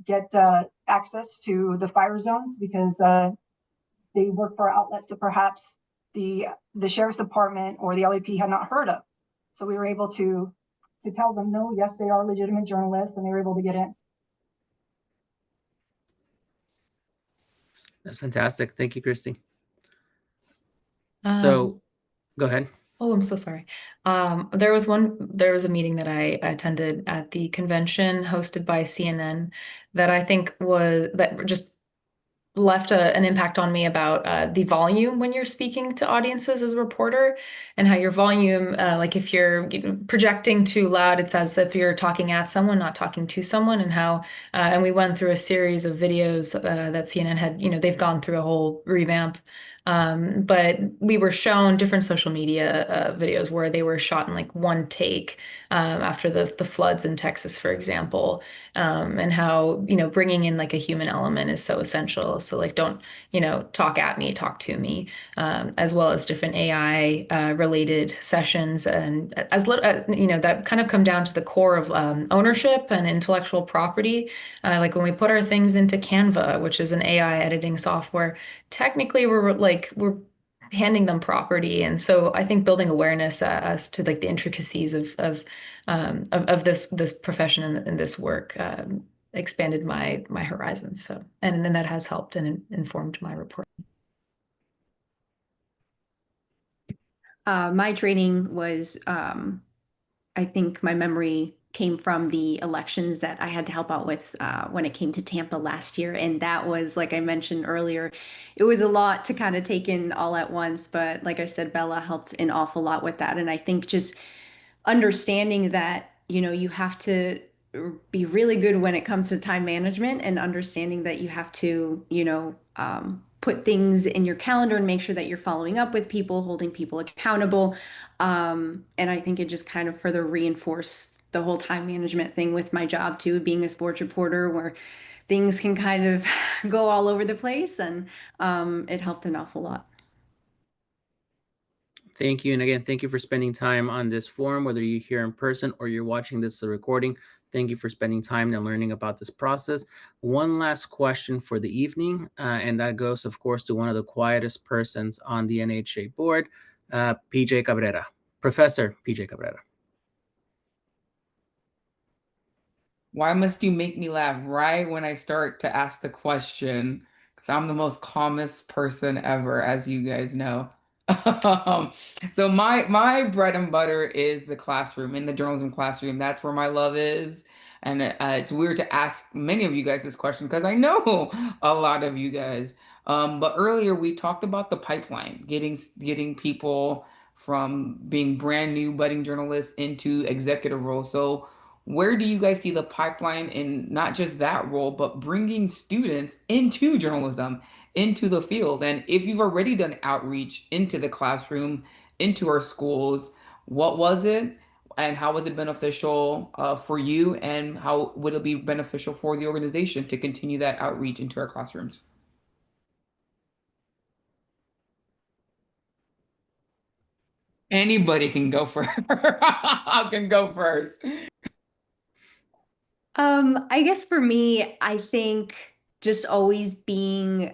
get access to the fire zones, because they work for outlets that perhaps the sheriff's department or the LAP had not heard of. So we were able to tell them, no, yes, they are legitimate journalists, and they were able to get in. That's fantastic. Thank you, Christy. So go ahead. Oh, I'm so sorry. There was a meeting that I attended at the convention hosted by CNN that I think that just left an impact on me about the volume when you're speaking to audiences as a reporter, and how your volume, like if you're projecting too loud, it's as if you're talking at someone, not talking to someone, and how, and we went through a series of videos that CNN had, they've gone through a whole revamp. But we were shown different social media videos where they were shot in like one take after the floods in Texas, for example, and how, bringing in like a human element is so essential. So like, don't, talk at me, talk to me, as well as different AI related sessions. And that kind of come down to the core of ownership and intellectual property. Like when we put our things into Canva, which is an AI editing software, technically we're handing them property. And so I think building awareness as to like the intricacies of this profession and this work expanded my horizons. So, and then that has helped and informed my reporting. My training was, I think my memory came from the elections that I had to help out with when it came to Tampa last year. And that was, like I mentioned earlier, it was a lot to kind of take in all at once. But like I said, Bella helped an awful lot with that. And I think just understanding that, you have to be really good when it comes to time management, and understanding that you have to, put things in your calendar and make sure that you're following up with people, holding people accountable. And I think it just kind of further reinforced the whole time management thing with my job too, being a sports reporter, where things can kind of go all over the place, and it helped an awful lot. Thank you. And again, thank you for spending time on this forum, whether you're here in person or you're watching this recording. Thank you for spending time and learning about this process. One last question for the evening, and that goes, of course, to one of the quietest persons on the NHA board, PJ Cabrera, Professor PJ Cabrera. Why must you make me laugh right when I start to ask the question? Because I'm the most calmest person ever, as you guys know. So my bread and butter is the classroom, in the journalism classroom. That's where my love is. And it's weird to ask many of you guys this question, because I know a lot of you guys. But earlier we talked about the pipeline, getting people from being brand new budding journalists into executive roles. So where do you guys see the pipeline in not just that role, but bringing students into journalism, into the field? And if you've already done outreach into the classroom, into our schools, what was it? And how was it beneficial for you? And how would it be beneficial for the organization to continue that outreach into our classrooms? Anybody can go first. Can go first. I guess for me, I think just always being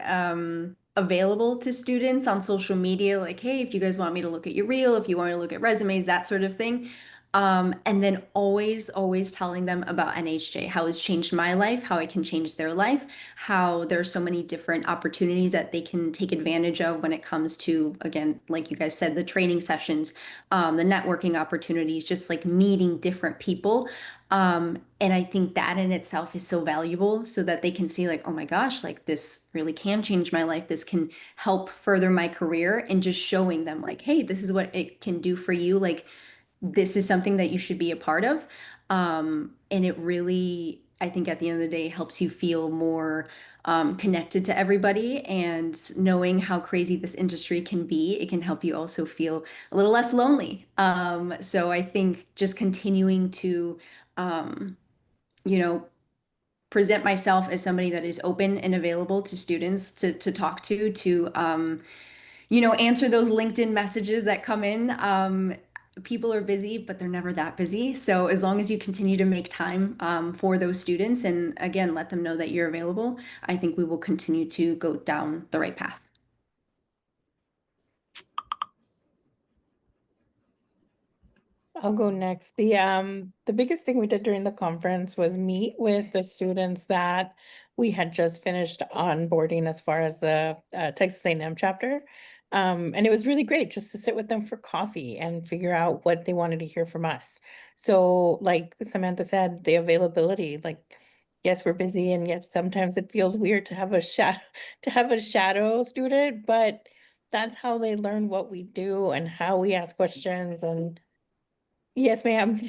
available to students on social media, like, hey, if you guys want me to look at your reel, if you want me to look at resumes, that sort of thing. And then always telling them about NHJ, how it's changed my life, how it can change their life, how there's so many different opportunities that they can take advantage of when it comes to, again, like you guys said, the training sessions, the networking opportunities, just like meeting different people. And I think that in itself is so valuable so that they can see like, oh my gosh, like this really can change my life. This can help further my career, and just showing them like, hey, this is what it can do for you. Like, this is something that you should be a part of. And it really, I think at the end of the day, helps you feel more connected to everybody, and knowing how crazy this industry can be, it can help you also feel a little less lonely. So I think just continuing to, you know, present myself as somebody that is open and available to students to talk to, answer those LinkedIn messages that come in. People are busy, but they're never that busy. So as long as you continue to make time for those students, and again, let them know that you're available, I think we will continue to go down the right path. I'll go next. The biggest thing we did during the conference was meet with the students that we had just finished onboarding as far as the Texas A&M chapter. And it was really great just to sit with them for coffee and figure out what they wanted to hear from us. So like Samantha said, the availability, like, yes, we're busy, and yes, sometimes it feels weird to have a shadow student, but that's how they learn what we do and how we ask questions. And yes, ma'am.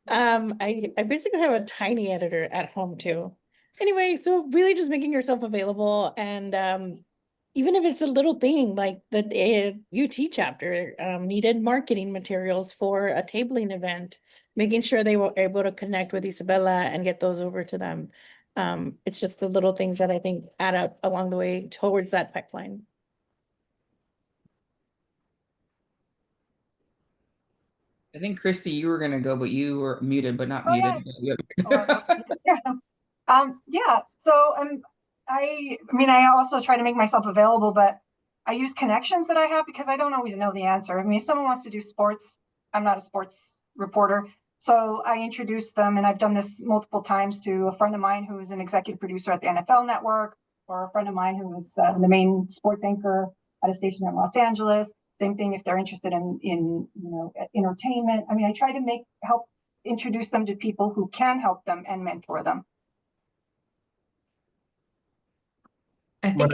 I basically have a tiny editor at home too. Anyway, so really just making yourself available, and even if it's a little thing like the UT chapter needed marketing materials for a tabling event, making sure they were able to connect with Isabella and get those over to them. It's just the little things that I think add up along the way towards that pipeline. I think Christy, you were gonna go, but you were muted, but not Oh, yeah. muted. Yeah. So I mean, I also try to make myself available, but I use connections that I have because I don't always know the answer. I mean, if someone wants to do sports, I'm not a sports reporter. So I introduce them, and I've done this multiple times, to a friend of mine who is an executive producer at the NFL Network, or a friend of mine who is the main sports anchor at a station in Los Angeles. Same thing if they're interested in entertainment. I mean, I try to help introduce them to people who can help them and mentor them. I think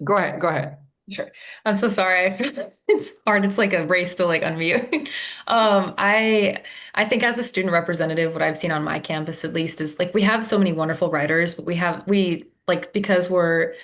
Go ahead. Sure. I'm so sorry. It's hard. It's like a race to like unmute. I think as a student representative, what I've seen on my campus at least is like we have so many wonderful writers, but we like, because we're,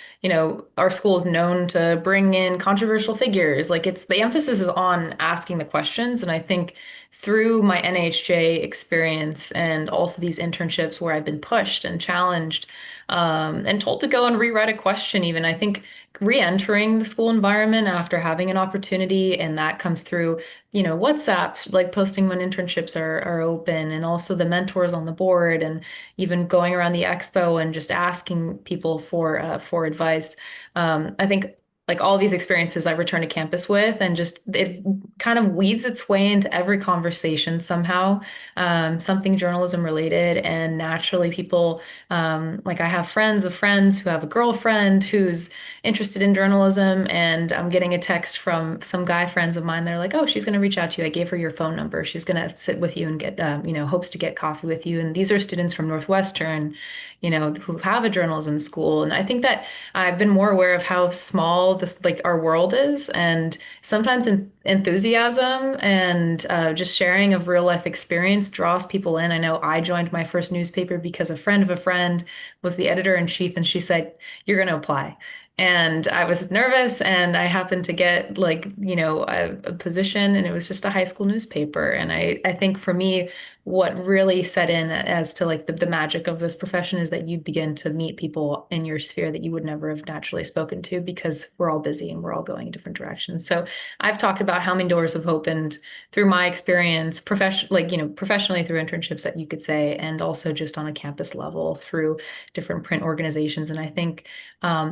our school is known to bring in controversial figures. Like the emphasis is on asking the questions. And I think through my NHJ experience and also these internships where I've been pushed and challenged, and told to go and rewrite a question even, I think re-entering the school environment after having an opportunity, and that comes through, WhatsApp, like posting when internships are open, and also the mentors on the board, and even going around the expo and just asking people for advice. I think like all these experiences I return to campus with, and just it kind of weaves its way into every conversation somehow, something journalism related. And naturally, people, like I have friends of friends who have a girlfriend who's interested in journalism, and I'm getting a text from some guy friends of mine. They're like, "Oh, she's going to reach out to you. I gave her your phone number. She's going to sit with you and get, hopes to get coffee with you." And these are students from Northwestern, who have a journalism school. And I think that I've been more aware of how small this, like our world is, and sometimes enthusiasm and just sharing of real life experience draws people in. I know I joined my first newspaper because a friend of a friend was the editor-in-chief, and she said, "You're going to apply." And I was nervous, and I happened to get a position, and it was just a high school newspaper. And I think for me, what really set in as to like the magic of this profession is that you begin to meet people in your sphere that you would never have naturally spoken to, because we're all busy and we're all going in different directions. So I've talked about how many doors have opened through my experience, professionally through internships that you could say, and also just on a campus level through different print organizations. And I think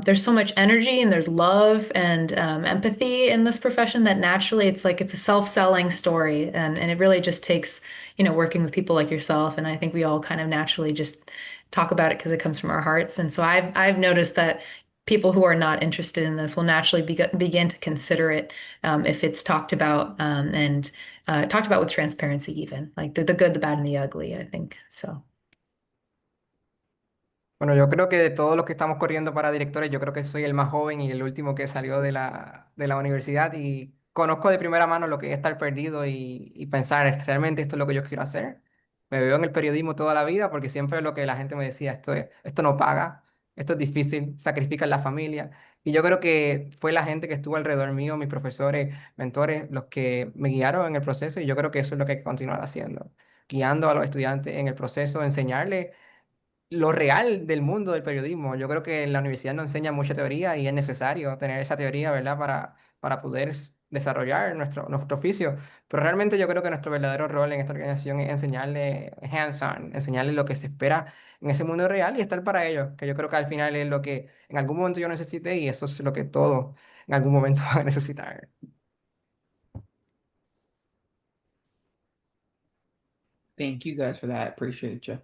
there's so much energy and there's love and empathy in this profession that naturally it's a self-selling story, and it really just takes working with people like yourself. And I think we all kind of naturally just talk about it because it comes from our hearts. And so I've noticed that people who are not interested in this will naturally begin to consider it if it's talked about and talked about with transparency, even like the good, the bad, and the ugly, I think. So. Bueno, yo creo que de todos los que estamos corriendo para directores, yo creo que soy el más joven y el último que salió de la universidad, y conozco de primera mano lo que es estar perdido y pensar, ¿realmente esto es lo que yo quiero hacer? Me veo en el periodismo toda la vida porque siempre lo que la gente me decía, esto no paga, esto es difícil, sacrifican la familia. Y yo creo que fue la gente que estuvo alrededor mío, mis profesores, mentores, los que me guiaron en el proceso, y yo creo que eso es lo que hay que continuar haciendo, guiando a los estudiantes en el proceso, enseñarles lo real del mundo del periodismo. Yo creo que en la universidad nos enseña mucha teoría y es necesario tener esa teoría, ¿verdad? Para poder desarrollar nuestro oficio. Pero realmente yo creo que nuestro verdadero rol en esta organización es enseñarle hands-on, enseñarle lo que se espera en ese mundo real y estar para ellos, que yo creo que al final es lo que en algún momento yo necesité, y eso es lo que todos en algún momento van a necesitar. Thank you guys for that. Appreciate you.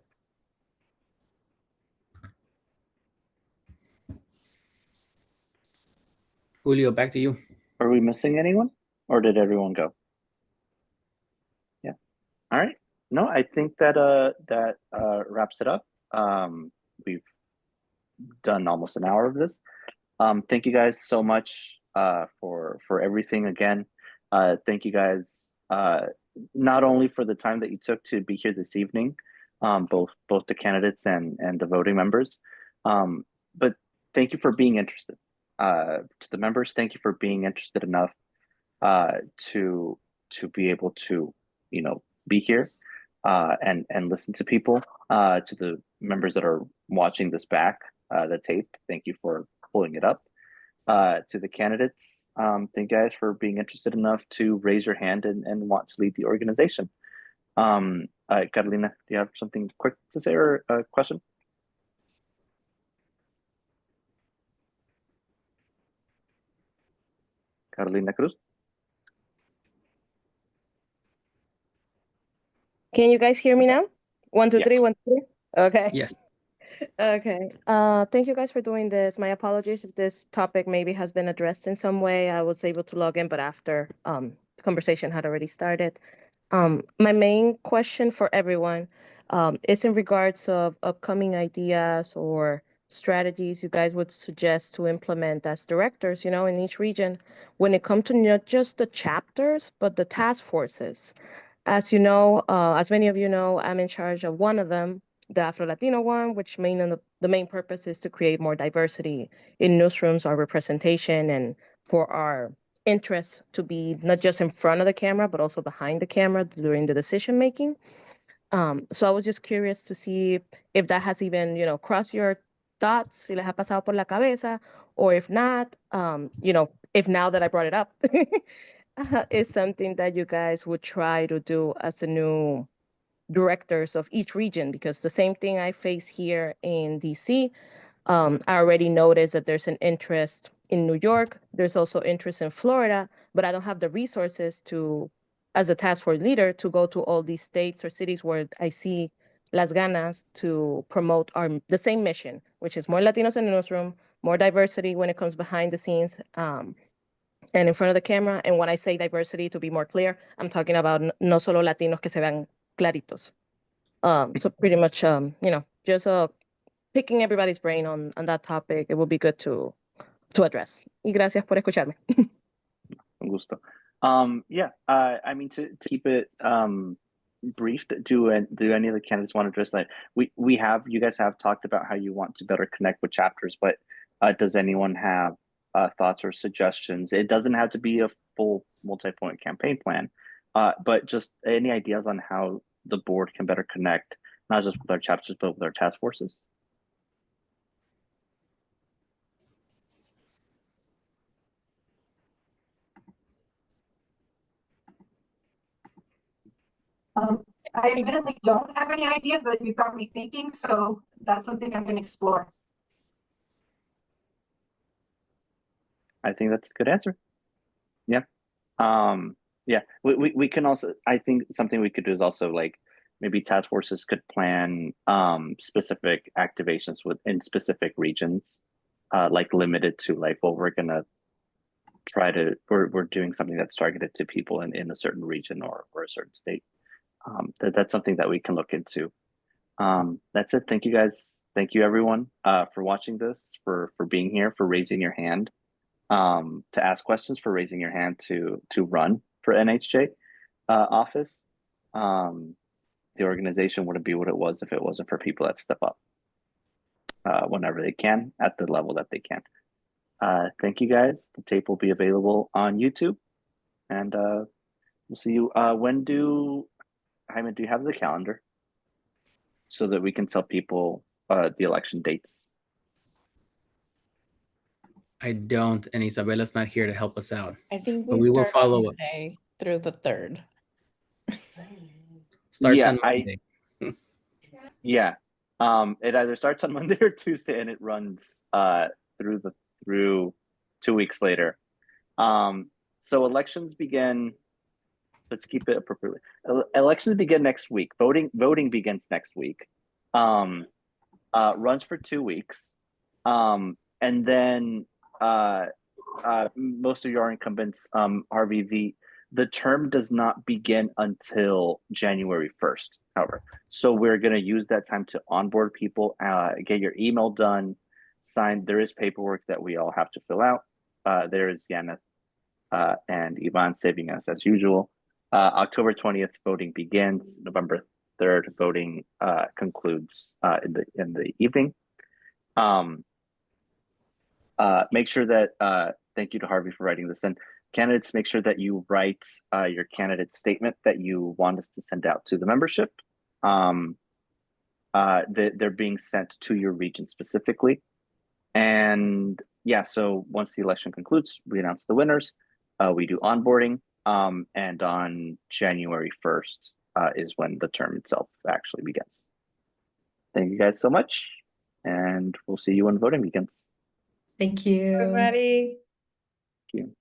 Julio, back to you. Are we missing anyone, or did everyone go? Yeah. All right. No, I think that wraps it up. We've done almost an hour of this. Thank you guys so much for everything again. Thank you guys not only for the time that you took to be here this evening, both the candidates and the voting members, but thank you for being interested. To the members, thank you for being interested enough to be able to be here and listen to people. To the members that are watching this back, the tape, thank you for pulling it up. To the candidates, thank you guys for being interested enough to raise your hand and want to lead the organization. Carolina, do you have something quick to say or a question? Carolina Cruz? Can you guys hear me now? 1, 2, Yeah. 3, 1, 2, 3. Okay. Yes. Okay. Thank you guys for doing this. My apologies if this topic maybe has been addressed in some way. I was able to log in, but after the conversation had already started. My main question for everyone is in regards of upcoming ideas or strategies you guys would suggest to implement as directors, in each region when it comes to not just the chapters, but the task forces. As you know, as many of you know, I'm in charge of one of them, the Afro-Latino one, which the main purpose is to create more diversity in newsrooms, our representation, and for our interests to be not just in front of the camera, but also behind the camera during the decision making. So I was just curious to see if that has even, crossed your thoughts, si les ha pasado por la cabeza, or if not, if now that I brought it up, is something that you guys would try to do as the new directors of each region, because the same thing I face here in DC, I already noticed that there's an interest in New York. There's also interest in Florida, but I don't have the resources to, as a task force leader, to go to all these states or cities where I see las ganas to promote the same mission, which is more Latinos in the newsroom, more diversity when it comes behind the scenes and in front of the camera. And when I say diversity, to be more clear, I'm talking about no solo Latinos que se vean claritos. So pretty much, just picking everybody's brain on that topic, it would be good to address. Y gracias por escucharme. Un gusto. Yeah, I mean, to keep it brief, do any of the candidates want to address that? You guys have talked about how you want to better connect with chapters, but does anyone have thoughts or suggestions? It doesn't have to be a full multi-point campaign plan, but just any ideas on how the board can better connect, not just with our chapters, but with our task forces? I admittedly don't have any ideas, but you've got me thinking, so that's something I'm going to explore. I think that's a good answer. Yeah. Yeah, we can also, I think something we could do is also like maybe task forces could plan specific activations within specific regions, like limited to like, well, we're gonna try to, we're doing something that's targeted to people in a certain region or a certain state. That's something that we can look into. That's it. Thank you guys. Thank you everyone for watching this, for being here, for raising your hand, to ask questions, for raising your hand to run for NHJ office. The organization wouldn't be what it was if it wasn't for people that step up whenever they can at the level that they can. Thank you guys. The tape will be available on YouTube, and we'll see you. Jaime, do you have the calendar so that we can tell people the election dates? I don't, and Isabella's not here to help us out. I think But we will start on follow up. Monday through the 3rd. Starts on Monday. Yeah. It either starts on Monday or Tuesday, and it runs through 2 weeks later. So elections begin. Let's keep it appropriately. Elections begin next week. Voting begins next week. Runs for 2 weeks, and then most of you are incumbents. Harvey, the term does not begin until January 1st, however. So we're going to use that time to onboard people, get your email done, signed. There is paperwork that we all have to fill out. There is Yana and Ivan saving us as usual. October 20th, voting begins. November 3rd, voting concludes in the evening. Make sure that, thank you to Harvey for writing this in. Candidates, make sure that you write your candidate statement that you want us to send out to the membership. They're being sent to your region specifically. And yeah, so once the election concludes, we announce the winners. We do onboarding. And on January 1st is when the term itself actually begins. Thank you guys so much. And we'll see you when voting begins. Thank you. Everybody. Thank you.